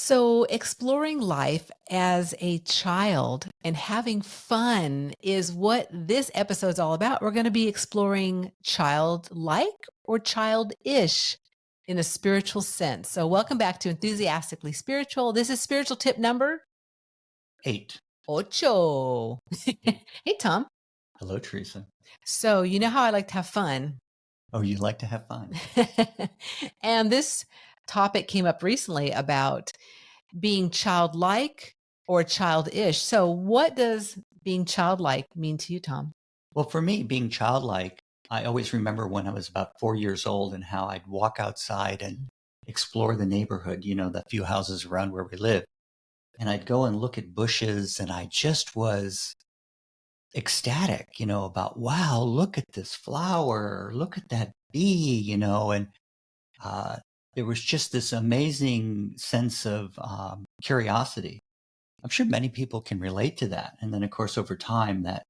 So, exploring life as a child and having fun is what this episode is all about. We're going to be exploring childlike or childish in a spiritual sense. So, welcome back to Enthusiastically Spiritual. This is spiritual tip number 8. ocho. Hey, Tom. Hello, Teresa. So, you know how I like to have fun. Oh, you like to have fun. And this topic came up recently about being childlike or childish. So, what does being childlike mean to you, Tom? Well, for me, being childlike, I always remember when I was about 4 years old and how I'd walk outside and explore the neighborhood, the few houses around where we live. And I'd go and look at bushes, and I just was ecstatic, about, wow, look at this flower, look at that bee, and uh, there was just this amazing sense of curiosity. I'm sure many people can relate to that. And then, of course, over time, that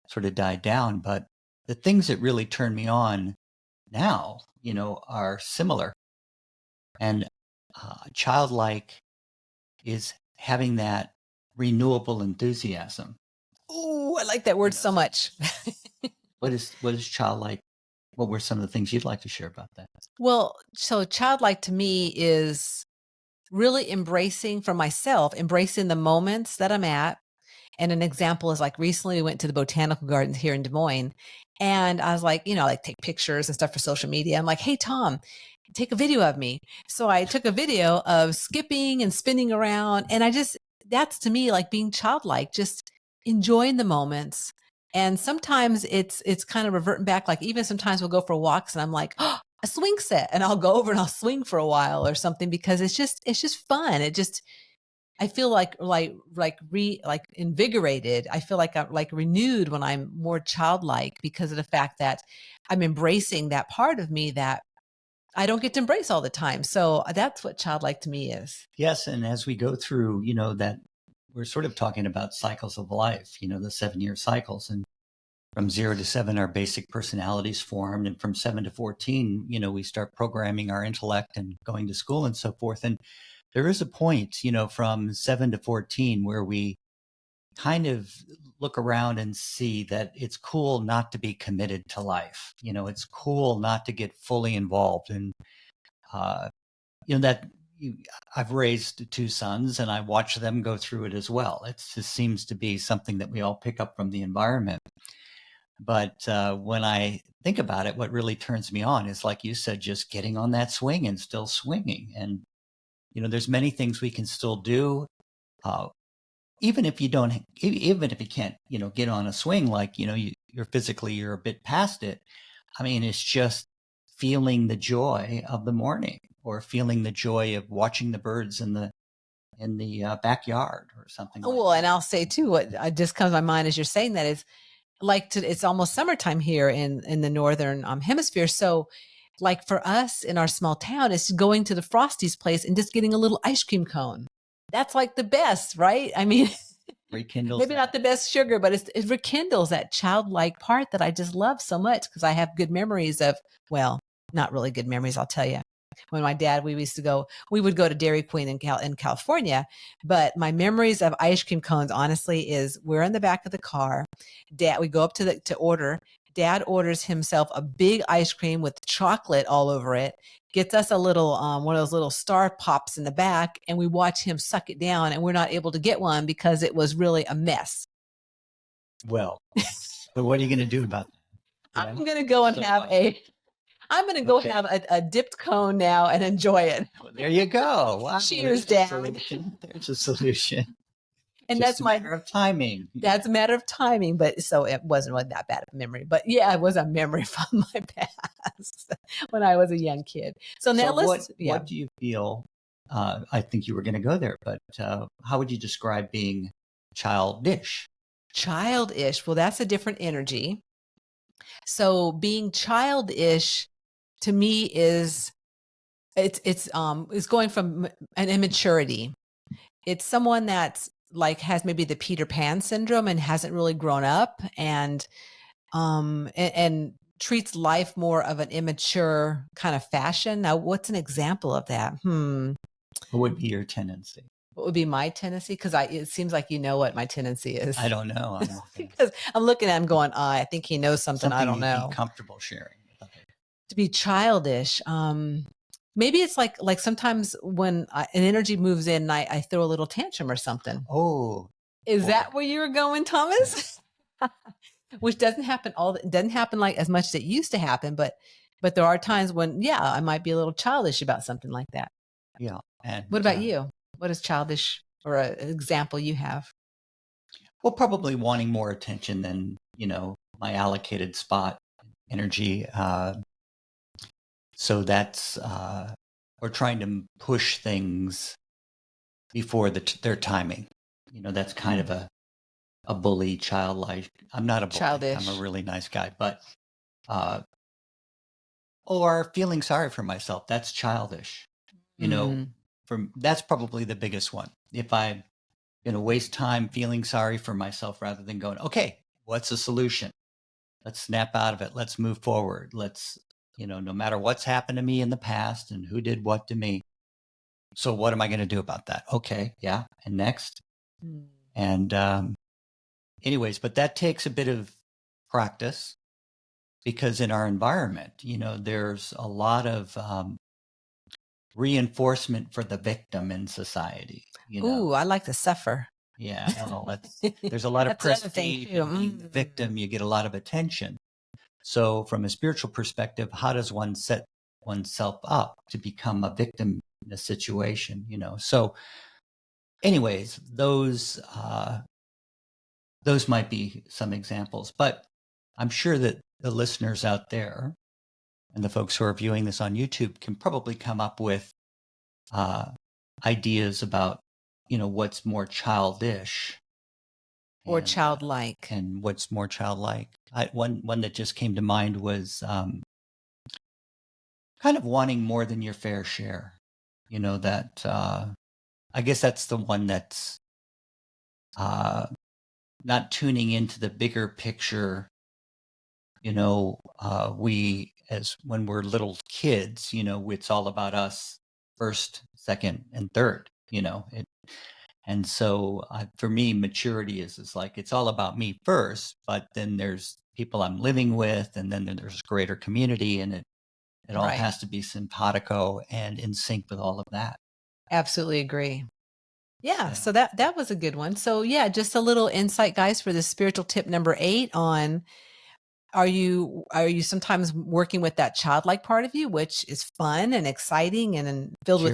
sort of died down. But the things that really turn me on now, are similar. And childlike is having that renewable enthusiasm. Oh, I like that word so much. What is childlike? What were some of the things you'd like to share about that? Well, so childlike to me is really embracing for myself, embracing the moments that I'm at. And an example is like recently we went to the botanical gardens here in Des Moines. And I was like, like take pictures and stuff for social media. I'm like, hey, Tom, take a video of me. So I took a video of skipping and spinning around. And that's to me like being childlike, just enjoying the moments. And sometimes it's kind of reverting back. Like even sometimes we'll go for walks and I'm like, oh, a swing set, and I'll go over and I'll swing for a while or something because it's just fun. I feel like invigorated. I feel like I'm like renewed when I'm more childlike because of the fact that I'm embracing that part of me that I don't get to embrace all the time. So that's what childlike to me is. Yes. And as we go through, that we're sort of talking about cycles of life, the 7-year cycles. And from 0 to 7, our basic personalities formed. And from 7 to 14, we start programming our intellect and going to school and so forth. And there is a point, from 7 to 14 where we kind of look around and see that it's cool not to be committed to life. It's cool not to get fully involved. And, uh, that I've raised 2 sons and I watch them go through it as well. It just seems to be something that we all pick up from the environment. But when I think about it, what really turns me on is, like you said, just getting on that swing and still swinging. And, there's many things we can still do. Uh, even if you can't, get on a swing, like, you're a bit past it. I mean, it's just feeling the joy of the morning or feeling the joy of watching the birds in the backyard or something like Well, that. and I'll say too, what just comes to my mind as you're saying that is it's almost summertime here in the northern hemisphere. So like for us in our small town, it's going to the Frosty's place and just getting a little ice cream cone. That's like the best, right? I mean, Rekindles maybe not the best sugar, but it rekindles that childlike part that I just love so much because I have good memories of, well, not really good memories, I'll tell you. When my dad, we would go to Dairy Queen in California, but my memories of ice cream cones, honestly, is we're in the back of the car. Dad, we go up to order. Dad orders himself a big ice cream with chocolate all over it, gets us a little, one of those little star pops in the back, and we watch him suck it down, and we're not able to get one because it was really a mess. Well, but what are you going to do about that? I'm going to go and I'm going to go have a dipped cone now and enjoy it. Well, there you go. Wow, Cheers, Dad. There's a solution. And Just that's a my matter of timing. That's a matter of timing, but so it wasn't that bad of a memory. But yeah, it was a memory from my past when I was a young kid. So now what do you feel? I think you were going to go there, but how would you describe being childish? Childish. Well, that's a different energy. So being childish to me is it's going from an immaturity. It's someone that's like has maybe the Peter Pan syndrome and hasn't really grown up and treats life more of an immature kind of fashion. Now, what's an example of that? What would be your tendency? What would be my tendency? Because it seems like you know what my tendency is. I don't know. I'm looking. Because I'm looking at him going, I think he knows something I don't you'd know. be comfortable sharing with others. To be childish, maybe it's like sometimes when an energy moves in, I throw a little tantrum or something. Oh, Is boy. that where you were going, Thomas? Which doesn't happen like as much as it used to happen, but there are times when, yeah, I might be a little childish about something like that. Yeah. And what about you? What is childish or an example you have? Well, probably wanting more attention than, my allocated spot energy. So that's, or trying to push things before their timing. That's kind of a bully, childlike. I'm not a bully. Childish. I'm a really nice guy, but, or feeling sorry for myself. That's childish. That's probably the biggest one. If I'm going to waste time feeling sorry for myself rather than going, okay, what's the solution? Let's snap out of it. Let's move forward. Let's, no matter what's happened to me in the past and who did what to me. So what am I going to do about that? Okay. Yeah. And next. And anyways, but that takes a bit of practice because in our environment, there's a lot of reinforcement for the victim in society. Ooh, I like to suffer. Yeah, well, there's a lot of prestige. Being the victim, you get a lot of attention. So from a spiritual perspective, how does one set oneself up to become a victim in a situation? So anyways, those might be some examples, but I'm sure that the listeners out there and the folks who are viewing this on YouTube can probably come up with ideas about, what's more childish or childlike, and what's more childlike. One that just came to mind was kind of wanting more than your fair share. That I guess that's the one that's not tuning into the bigger picture. We, as when we're little kids, it's all about us first, second, and third. And so for me, maturity is like, it's all about me first, but then there's people I'm living with, and then there's greater community, and it all has to be simpatico and in sync with all of that. Absolutely agree. Yeah. So that was a good one. So yeah, just a little insight, guys, for the spiritual tip number 8 on, are you sometimes working with that childlike part of you, which is fun and exciting and filled with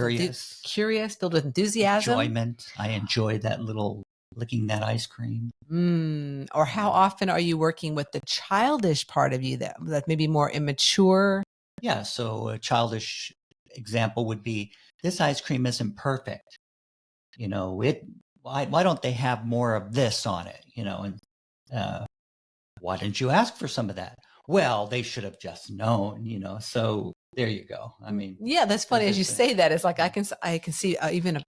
curious, filled with enthusiasm, enjoyment. I enjoy that little licking that ice cream. Or how often are you working with the childish part of you that may be more immature? Yeah. So a childish example would be, this ice cream isn't perfect. Why don't they have more of this on it? And why didn't you ask for some of that? Well, they should have just known, so there you go. I mean, yeah, that's funny. As you say that, it's like, I can see even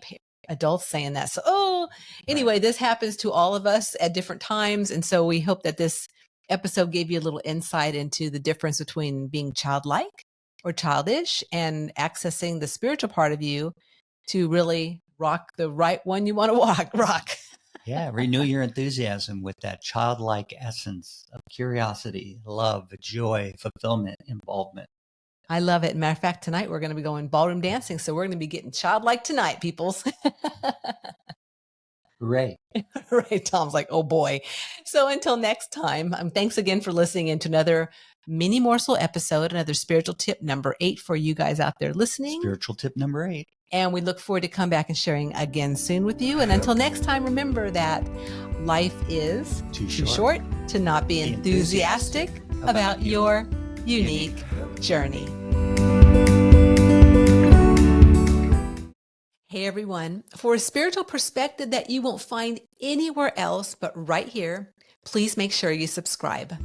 adults saying that. So, anyway, this happens to all of us at different times. And so we hope that this episode gave you a little insight into the difference between being childlike or childish and accessing the spiritual part of you to really rock the right one you want to rock. Yeah, renew your enthusiasm with that childlike essence of curiosity, love, joy, fulfillment, involvement. I love it. Matter of fact, tonight we're going to be going ballroom dancing, so we're going to be getting childlike tonight, peoples. Hooray. Right. Tom's like, oh boy. So until next time, thanks again for listening into another mini morsel episode, another spiritual tip number 8 for you guys out there listening. Spiritual tip number 8. And we look forward to come back and sharing again soon with you. And until next time, remember that life is too short to not be enthusiastic about your unique journey. Hey everyone, for a spiritual perspective that you won't find anywhere else but right here, please make sure you subscribe.